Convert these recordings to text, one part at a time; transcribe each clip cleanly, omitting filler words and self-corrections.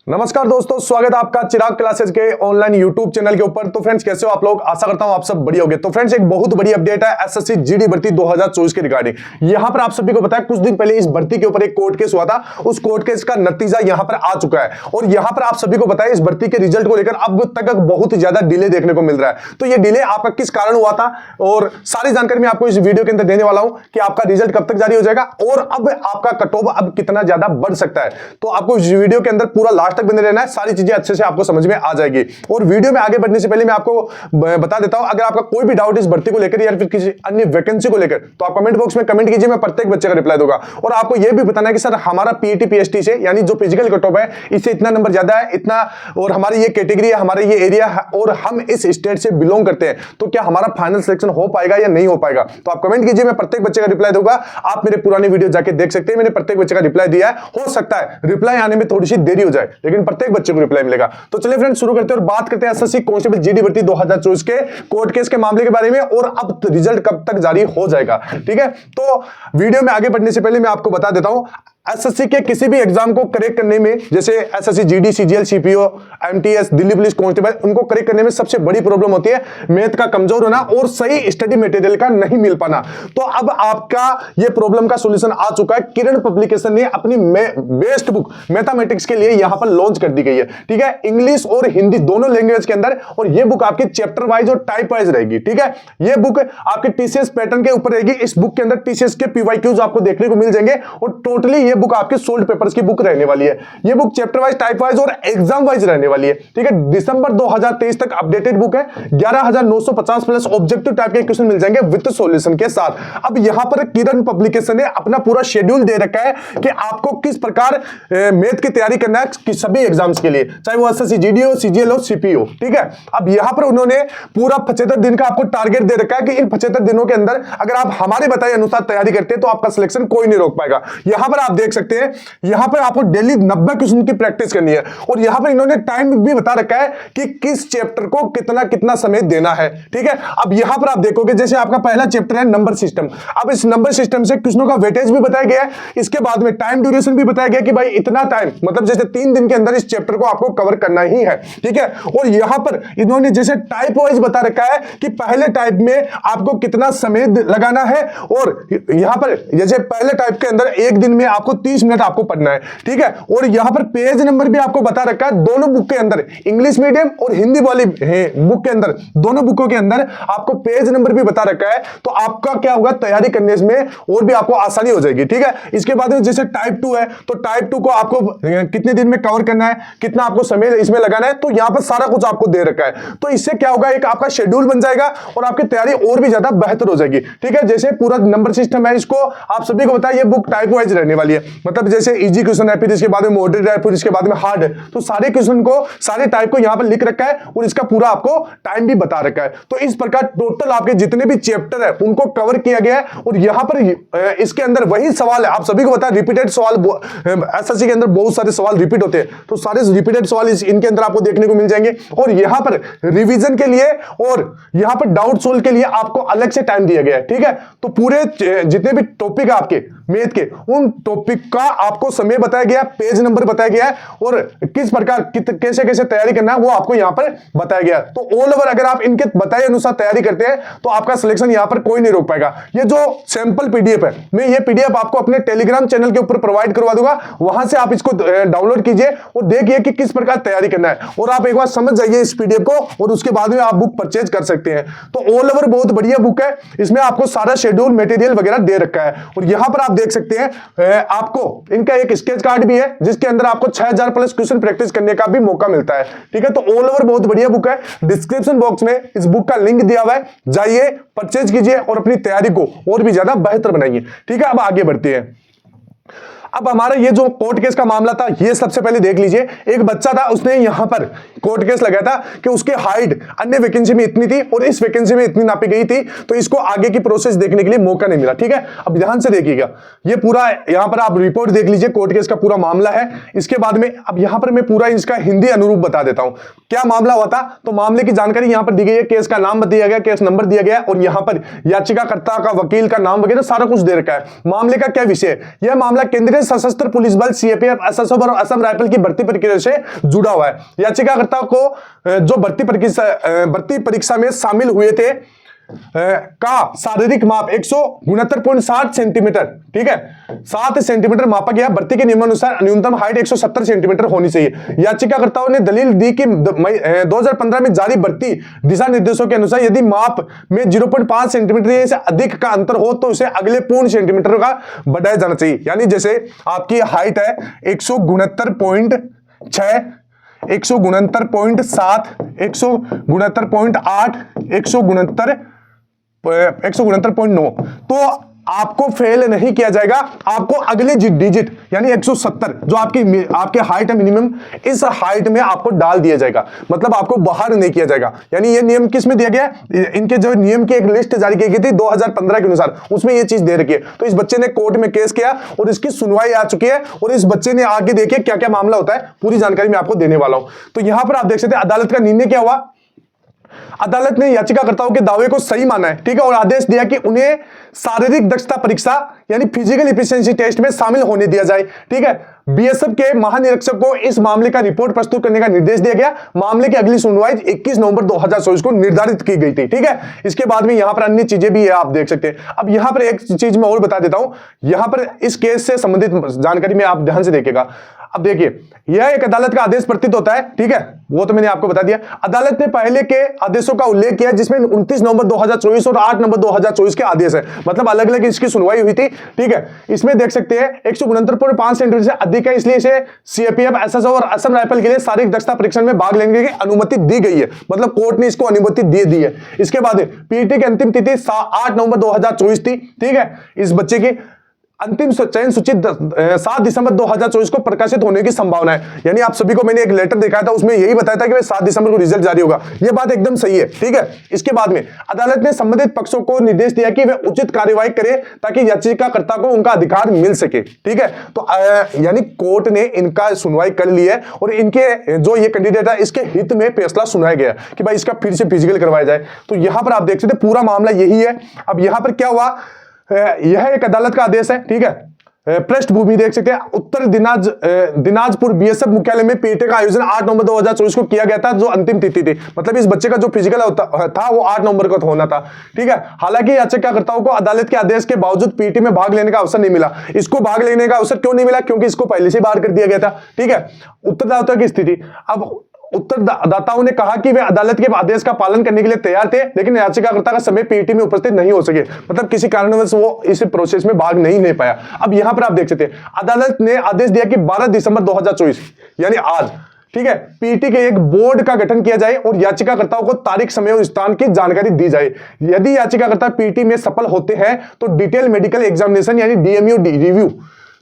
नमस्कार दोस्तों, स्वागत है आपका चिराग क्लासेस के ऑनलाइन यूट्यूब चैनल के ऊपर। तो फ्रेंड्स, कैसे हो आप लोग? आशा करता हूं आप सब बढ़िया होंगे। तो फ्रेंड्स, एक बहुत बड़ी अपडेट है एसएससी जीडी भर्ती 2024 के रिगार्डिंग। यहां पर आप सभी को बताया, कुछ दिन पहले इस भर्ती के ऊपर एक कोर्ट केस हुआ था। उस कोर्ट केस का नतीजा यहां पर आ चुका है और यहां पर आप सभी को बताया, इस भर्ती के रिजल्ट को लेकर अब तक बहुत ज्यादा डिले देखने को मिल रहा है। तो ये डिले आपका किस कारण हुआ था और सारी जानकारी मैं आपको इस वीडियो के अंदर देने वाला हूं कि आपका रिजल्ट कब तक जारी हो जाएगा और अब आपका कट ऑफ अब कितना ज्यादा बढ़ सकता है। तो आपको इस वीडियो के अंदर पूरा लास्ट तक बने रहना है, सारी चीजें अच्छे से आपको समझ में आ जाएगी। और वीडियो में आगे बढ़ने से पहले मैं आपको बता देता हूं, अगर आपका कोई भी डाउट इस भर्ती को लेकर या फिर किसी अन्य वैकेंसी को लेकर, तो आप कमेंट बॉक्स में कमेंट कीजिए, मैं प्रत्येक बच्चे का रिप्लाई दूंगा। और आपको यह भी बताना है कि सर, हमारा पीईटी पीएसटी से यानी जो फिजिकल कट ऑफ है, इससे इतना नंबर ज्यादा है, इतना, और हमारी ये कैटेगरी है, हमारे ये एरिया है और हम इस स्टेट से बिलोंग करते हैं, तो क्या हमारा फाइनल सिलेक्शन हो पाएगा या नहीं हो पाएगा? तो आप कमेंट कीजिए, मैं प्रत्येक बच्चे का रिप्लाई दूंगा। आप मेरे पुरानी वीडियो जाके देख सकते हैं, मैंने प्रत्येक बच्चे का रिप्लाई दिया है। हो सकता है रिप्लाई आने में थोड़ी सी देरी हो जाए, लेकिन प्रत्येक बच्चे को रिप्लाई मिलेगा। तो चलिए फ्रेंड्स, शुरू करते हैं और बात करते हैं एसएससी कांस्टेबल जीडी भर्ती 2024 के कोर्ट केस के मामले के बारे में और अब रिजल्ट कब तक जारी हो जाएगा। ठीक है, तो वीडियो में आगे बढ़ने से पहले मैं आपको बता देता हूं, एसएससी के किसी भी एग्जाम को करेक्ट करने में, जैसे SSC GD, CGL, CPO, MTS, Delhi police constable, उनको करेक्ट करने में सबसे बड़ी प्रॉब्लम होती है मैथ का कमजोर होना और सही स्टडी मटेरियल का नहीं मिल पाना। तो अब आपका ये प्रॉब्लम का सॉल्यूशन आ चुका है। किरण पब्लिकेशन ने अपनी बेस्ट बुक मैथमेटिक्स के लिए यहां पर लॉन्च कर दी गई है। ठीक है, इंग्लिश और हिंदी दोनों लैंग्वेज के अंदर, और ये बुक आपकी चैप्टर वाइज और टाइप वाइज रहेगी। ठीक है, ये बुक आपके टीसीएस पैटर्न के ऊपर रहेगी। इस बुक के अंदर टीसीएस के पीवाईक्यूज आपको देखने को मिल जाएंगे और टोटली ये बुक आपके सोल्ड पेपर्स की बुक रहने वाली है। ये book chapter wise, type wise और एग्जाम वाइज रहने वाली है। ठीक है, दिसंबर 2023 तक अपडेटेड बुक है। 11,950 प्लस ऑब्जेक्टिव टाइप के क्वेश्चन मिल जाएंगे विद सॉल्यूशन के साथ। अब यहां पर किरण पब्लिकेशन ने अपना पूरा शेड्यूल दे रखा है कि आपको किस प्रकार मैथ की तैयारी करना है कि सभी एग्जाम्स के लिए, चाहे वो एसएससी जीडी हो, सीजीएल हो, सीपीओ। ठीक है, अब यहां पर उन्होंने पूरा 75 दिन का आपको टारगेट दे रखा है कि इन 75 दिनों के अंदर अगर आप हमारे बताए अनुसार तैयारी करते हैं तो आपका सिलेक्शन कोई नहीं रोक पाएगा। यहां पर आप देख सकते हैं, यहां पर आपको डेली 90 क्वेश्चन की प्रैक्टिस करनी है और यहां पर इन्होंने टाइम भी बता रखा है कि किस चैप्टर को कितना कितना समय देना है। ठीक है, अब यहां पर आप देखोगे, जैसे आपका पहला चैप्टर है नंबर सिस्टम। अब इस नंबर सिस्टम से क्वेश्चनों का वेटेज भी बताया गया है, इसके बाद में टाइम ड्यूरेशन भी बताया गया कि भाई इतना टाइम, मतलब जैसे 3 दिन के अंदर इस चैप्टर को आपको कवर करना ही है। ठीक है, और यहां पर इन्होंने जैसे टाइप वाइज बता रखा है कि पहले टाइप में आपको कितना समय लगाना है, और यहां पर जैसे पहले टाइप के अंदर एक दिन में आपको 30 मिनट आपको पढ़ना है। ठीक है, और यहां पर पेज नंबर भी आपको बता रखा है दोनों बुक के अंदर, इंग्लिश मीडियम और हिंदी वाली बुक के अंदर, दोनों बुकों के अंदर आपको पेज नंबर भी बता रखा है। तो आपका क्या होगा, तैयारी करने में और भी आपको आसानी हो जाएगी। ठीक है, इसके बाद में जैसे टाइप 2 है, तो टाइप 2 को आपको कितने दिन में कवर करना है, कितना आपको समय इसमें लगाना है, तो यहां पर सारा कुछ आपको दे रखा है। तो इससे क्या होगा, एक आपका शेड्यूल बन जाएगा और आपकी तैयारी और भी ज्यादा बेहतर हो जाएगी। ठीक है, जैसे पूरा नंबर सिस्टम है, इसको आप सभी को बताया, ये बुक टाइप वाइज रहने वाली है। मतलब जैसे इजी क्वेश्चन है, फिर इसके बाद में मॉडरेट है, फिर इसके बाद में हार्ड है, तो सारे क्वेश्चन को, सारे टाइप को यहां पर लिख रखा है और इसका पूरा आपको टाइम भी बता रखा है। तो इस प्रकार टोटल आपके जितने भी चैप्टर है उनको कवर किया गया है। और यहां पर इसके अंदर वही सवाल है, आप सभी को पता है, रिपीटेड सवाल एसएससी के अंदर बहुत सारे सवाल रिपीट होते हैं, तो सारे रिपीटेड सवाल इनके अंदर आपको देखने को मिल जाएंगे। और यहां पर रिवीजन के लिए और यहां पर डाउट सोल्व के लिए आपको अलग से टाइम दिया गया है। ठीक है, तो पूरे जितने भी टॉपिक है आपके मैथ के, उन टॉपिक का आपको समय बताया गया, पेज नंबर बताया गया है और किस प्रकार कैसे कैसे तैयारी करना है वो आपको यहां पर बताया गया। तो ऑल ओवर अगर आप इनके बताए अनुसार तैयारी करते हैं तो आपका सिलेक्शन यहां पर कोई नहीं रोक पाएगा। ये जो सैंपल पीडीएफ है, मैं ये पीडीएफ आपको अपने टेलीग्राम चैनल के ऊपर प्रोवाइड करवा दूंगा, वहां से आप इसको डाउनलोड कीजिए और देखिए कि किस प्रकार तैयारी करना है, और आप एक बार समझ जाइए इस पीडीएफ को और उसके बाद में आप बुक परचेज कर सकते हैं। तो ऑल ओवर बहुत बढ़िया बुक है, इसमें आपको सारा शेड्यूल मटेरियल वगैरह दे रखा है। और यहां पर आप देख सकते हैं, आपको इनका एक स्केच कार्ड भी है जिसके अंदर आपको 6000 प्लस क्वेश्चन प्रैक्टिस करने का भी मौका मिलता है। ठीक है, तो ऑल ओवर बहुत बढ़िया बुक है। डिस्क्रिप्शन बॉक्स में इस बुक का लिंक दिया हुआ है, जाइए परचेज कीजिए और अपनी तैयारी को और भी ज्यादा बेहतर बनाइए। ठीक है, अब आगे बढ़ते हैं। अब हमारा ये जो कोर्ट केस का मामला था, ये सबसे पहले देख लीजिए। एक बच्चा था, उसने यहां पर कोर्ट केस लगाया था कि उसकी हाइट अन्य वैकेंसी में इतनी थी और इस वैकेंसी में इतनी नापी गई थी, तो इसको आगे की प्रोसेस देखने के लिए मौका नहीं मिला। ठीक है, अब ध्यान से देखिएगा, ये पूरा यहां पर आप रिपोर्ट देख लीजिए, कोर्ट केस का पूरा मामला है। इसके बाद में अब यहां पर मैं पूरा इसका हिंदी अनुरूप बता देता हूं क्या मामला हुआ था। तो मामले की जानकारी यहां पर दी गई है, केस का नाम दिया गया, केस नंबर दिया गया और यहां पर याचिकाकर्ता का वकील का नाम वगैरह सारा कुछ दे रखा है। मामले का क्या विषय है? यह मामला केंद्रीय सशस्त्र पुलिस बल सीएपीएफ, एसएसएफ और असम राइफल की भर्ती प्रक्रिया से जुड़ा हुआ है। याचिकाकर्ता को जो भर्ती परीक्षा में शामिल हुए थे का शारीरिक माप 169.60 सेंटीमीटर, ठीक है, 7 सेंटीमीटर मापा गया। भर्ती के नियमानुसार न्यूनतम हाइट 170 सेंटीमीटर होनी चाहिए। याचिकाकर्ताओं ने दलील दी कि 2015 में जारी भर्ती दिशा निर्देशों के अनुसार यदि माप में 0.5 सेंटीमीटर से अधिक का अंतर हो तो उसे अगले पूर्ण सेंटीमीटर का बढ़ाया जाना चाहिए। यानी जैसे आपकी हाइट है 169.6, 169.7, 169.8, 169.9, तो आपको फेल नहीं किया जाएगा। आपको अगले डिजिट यानी 170 जो आपके हाइट है मिनिमम, इस हाइट में आपको डाल दिया जाएगा, मतलब आपको बाहर नहीं किया जाएगा। यानी ये नियम किस में दिया गया? इनके जो नियम की एक लिस्ट जारी की गई थी 2015 के अनुसार, उसमें ये चीज दे रखी है। तो इस बच्चे ने कोर्ट में केस किया और इसकी सुनवाई आ चुकी है और इस बच्चे ने आगे देखिए क्या क्या मामला होता है, पूरी जानकारी मैं आपको देने वाला हूं। तो यहां पर आप देख सकते हैं अदालत का निर्णय क्या हुआ। अदालत ने याचिकाकर्ताओं के दावे को सही माना है, ठीक है, और आदेश दिया कि उन्हें शारीरिक दक्षता परीक्षा यानी फिजिकल एफिशिएंसी टेस्ट में शामिल होने दिया जाए। ठीक है, बीएसएफ के महानिरीक्षक को इस मामले का रिपोर्ट प्रस्तुत करने का निर्देश दिया गया। मामले की अगली सुनवाई 21 नवंबर 2024 को निर्धारित की गई थी। ठीक है, इसके बाद में यहां पर अन्य चीजें भी है, आप देख सकते हैं। अब यहां पर एक चीज मैं और बता देता हूं, यहां पर इस केस से संबंधित जानकारी में आप ध्यान से देखिएगा। अब देखिए, यह एक अदालत का आदेश प्रतीत होता है, ठीक है, वो तो मैंने आपको बता दिया। अदालत ने पहले के आदेशों का उल्लेख किया जिसमें 29 नवंबर 2024 और 8 नवंबर 2024 के आदेश है, मतलब अलग अलग इसकी सुनवाई हुई थी। ठीक है, इसमें देख सकते हैं 169.5 सेंटीमीटर से अधिक है, इसलिए इसे सीएपीएफ, एसएसएफ और असम राइफल के लिए शारीरिक दक्षता परीक्षण में भाग लेने की अनुमति दी गई है, मतलब कोर्ट ने इसको अनुमति दे दी है। इसके बाद पीटी की अंतिम तिथि 8 नवंबर 2024 थी। ठीक है, इस बच्चे की अंतिम चयन सूची 7 दिसंबर 2024 को प्रकाशित होने की संभावना है। यानी आप सभी को मैंने एक लेटर दिखाया था, उसमें यही बताया था कि 7 दिसंबर को रिजल्ट जारी होगा। यह बात एकदम सही है। ठीक है, इसके बाद में अदालत ने संबंधित पक्षों को निर्देश दिया कि वे उचित कार्यवाही करें ताकि याचिकाकर्ता को उनका अधिकार मिल सके। ठीक है, तो यानी कोर्ट ने इनका सुनवाई कर ली है और इनके जो ये कैंडिडेट है इसके हित में फैसला सुनाया गया कि भाई इसका फिर से फिजिकल करवाया जाए। तो यहां पर आप देख सकते पूरा मामला यही है। अब यहां पर क्या हुआ, यह एक अदालत का आदेश है। ठीक है, पृष्ठभूमि देख सकते हैं, उत्तर दिनाजपुर बीएसएफ मुख्यालय में पीटी का आयोजन 8 नवंबर 2024 को किया गया था, जो अंतिम तिथि थी। मतलब इस बच्चे का जो फिजिकल था वो 8 नवंबर को होना था। ठीक है, हालांकि याचिकाकर्ताओं को अदालत के आदेश के बावजूद पीटी में भाग लेने का अवसर नहीं मिला। इसको भाग लेने का अवसर क्यों नहीं मिला? क्योंकि इसको पहले से बाहर कर दिया गया था। ठीक है, उत्तरदायित्व की स्थिति, अब उत्तरदाताओं ने कहा कि वे अदालत के आदेश का पालन करने के लिए तैयार थे, लेकिन याचिकाकर्ता का समय पीटी में उपस्थित नहीं हो सके, मतलब किसी कारणवश वो इस प्रोसेस में भाग नहीं ले पाया। अब यहां पर आप देख सकते हैं अदालत ने आदेश दिया कि 12 दिसंबर 2024 यानी आज, ठीक है, पीटी के एक बोर्ड का गठन किया जाए और याचिकाकर्ताओं को तारीख, समय और स्थान की जानकारी दी जाए। यदि याचिकाकर्ता पीटी में सफल होते हैं तो डिटेल मेडिकल एग्जामिनेशन यानी डीएमयू रिव्यू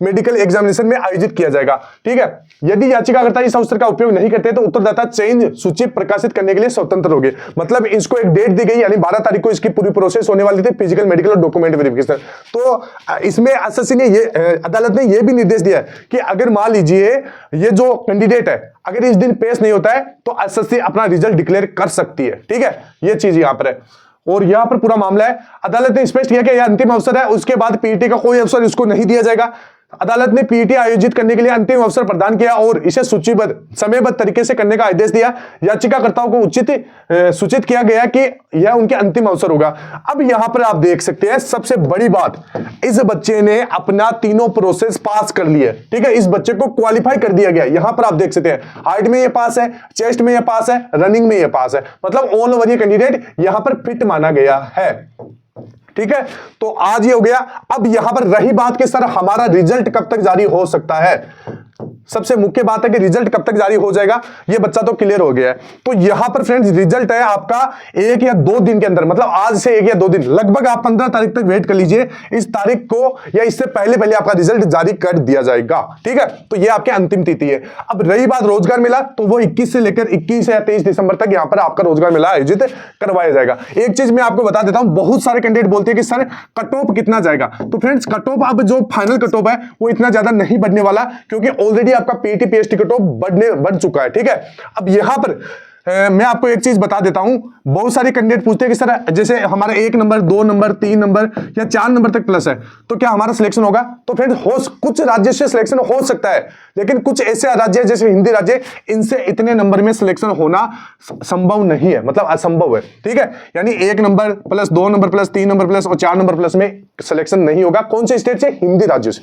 मेडिकल एग्जामिनेशन में आयोजित किया जाएगा। ठीक है, यदि याचिकाकर्ता इस अवसर का उपयोग नहीं करते तो उत्तरदाता चयन सूची प्रकाशित करने के लिए स्वतंत्र होंगे। मतलब इसको एक डेट दी गई, यानी 12 तारीख को इसकी पूरी प्रोसेस होने वाली थी, फिजिकल, मेडिकल और डॉक्यूमेंट वेरिफिकेशन। तो इसमें एसएससी ने अदालत ने यह भी निर्देश दिया कि अगर मान लीजिए ये जो कैंडिडेट है अगर इस दिन पेश नहीं होता है तो एसएससी अपना रिजल्ट डिक्लेयर कर सकती है। ठीक है, ये चीज यहां पर है और यहां पर पूरा मामला है। अदालत ने स्पष्ट किया कि यह अंतिम अवसर है, उसके बाद पीटी का कोई अवसर इसको नहीं दिया जाएगा। अदालत ने पीटी आयोजित करने के लिए अंतिम अवसर प्रदान किया और इसे सूचीबद्ध, समयबद्ध तरीके से करने का आदेश दिया। याचिकाकर्ताओं को सूचित किया गया कि यह उनके अंतिम अवसर होगा। अब यहां पर आप देख सकते हैं सबसे बड़ी बात, इस बच्चे ने अपना तीनों प्रोसेस पास कर लिए। ठीक है, इस बच्चे को क्वालिफाई कर दिया गया। यहां पर आप देख सकते हैं हाइट में ये पास है, चेस्ट में ये पास है, रनिंग में ये पास है, मतलब ऑल ओवर ये कैंडिडेट यहां पर फिट माना गया है। ठीक है, तो आज ये हो गया। अब यहां पर रही बात कि सर हमारा रिजल्ट कब तक जारी हो सकता है, सबसे मुख्य बात है कि रिजल्ट कब तक जारी हो जाएगा, ये बच्चा तो क्लियर हो गया है। तो यहां पर फ्रेंड्स रिजल्ट है आपका 1 या 2 दिन के अंदर, मतलब आज से 1 या 2 दिन, लगभग आप 15 तारीख तक वेट कर लीजिए। इस तारीख को या इससे पहले पहले आपका रिजल्ट जारी कर दिया जाएगा, ठीक है। तो ये आपके अंतिम तिथि है। अब रही बात रोजगार मेला, तो वो 21 से लेकर 21 या 23 दिसंबर तक यहां पर आपका रोजगार मेला आयोजित करवाया जाएगा। एक चीज मैं आपको बता देता हूं, बहुत सारे कैंडिडेट बोलते हैं कि सर कट ऑफ कितना जाएगा। तो फ्रेंड्स कट ऑफ अब जो फाइनल कट ऑफ है वो इतना ज्यादा नहीं बढ़ने वाला, क्योंकि ऑलरेडी आपका पीटी पीएचडी कट ऑफ बढ़ चुका है, ठीक है। अब यहां पर मैं आपको एक चीज बता देता हूं, बहुत सारे कैंडिडेट पूछते हैं कि सर जैसे हमारा 1 नंबर 2 नंबर 3 नंबर या 4 नंबर तक प्लस है तो क्या हमारा सिलेक्शन होगा। तो फ्रेंड्स कुछ राज्य से सिलेक्शन हो सकता है, लेकिन कुछ ऐसे राज्य जैसे हिंदी राज्य, इनसे इतने नंबर में सिलेक्शन होना संभव नहीं है, मतलब असंभव है, ठीक है। यानी 1 number plus 2 number plus 3 number plus और 4 नंबर प्लस में सिलेक्शन नहीं होगा। कौन से स्टेट से? हिंदी राज्यों से,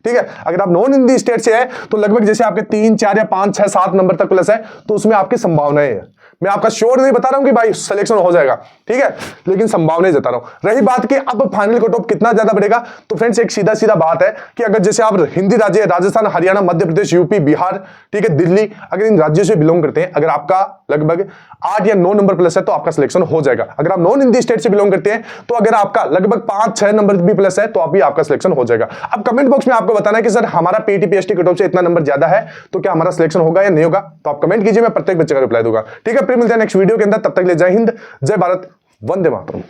ठीक है। अगर आप नॉन हिंदी स्टेट से है तो लगभग जैसे आपके 3 4 या 5 6 7 नंबर तक प्लस है, तो उसमें आपकी संभावनाएं है। मैं आपका श्योर नहीं बता रहा हूं कि भाई सिलेक्शन हो जाएगा, ठीक है, लेकिन संभावनाएं जता रहा हूं। रही बात कि अब फाइनल कट ऑफ कितना ज्यादा बढ़ेगा, तो फ्रेंड्स एक सीधा सीधा बात है कि अगर जैसे आप हिंदी राज्य राजस्थान हरियाणा मध्य प्रदेश यूपी बिहार, ठीक है, दिल्ली, अगर इन राज्यों से बिलोंग करते हैं, अगर आपका लगभग 8 या 9 नंबर प्लस है तो आपका सिलेक्शन हो जाएगा। अगर आप नॉन हिंदी स्टेट से बिलोंग करते हैं तो अगर आपका लगभग 5 6 नंबर भी प्लस है तो आप भी आपका सिलेक्शन हो जाएगा। अब कमेंट बॉक्स में आपको बताना है कि सर हमारा पीटी पीएचडी कट ऑफ से इतना नंबर ज्यादा है तो क्या हमारा सिलेक्शन होगा या नहीं होगा। तो आप कमेंट कीजिए, मैं प्रत्येक बच्चे का रिप्लाई दूंगा, ठीक है। फिर मिलते हैं नेक्स्ट वीडियो के अंदर, तब तक ले जय हिंद, जय भारत, वंदे मातरम।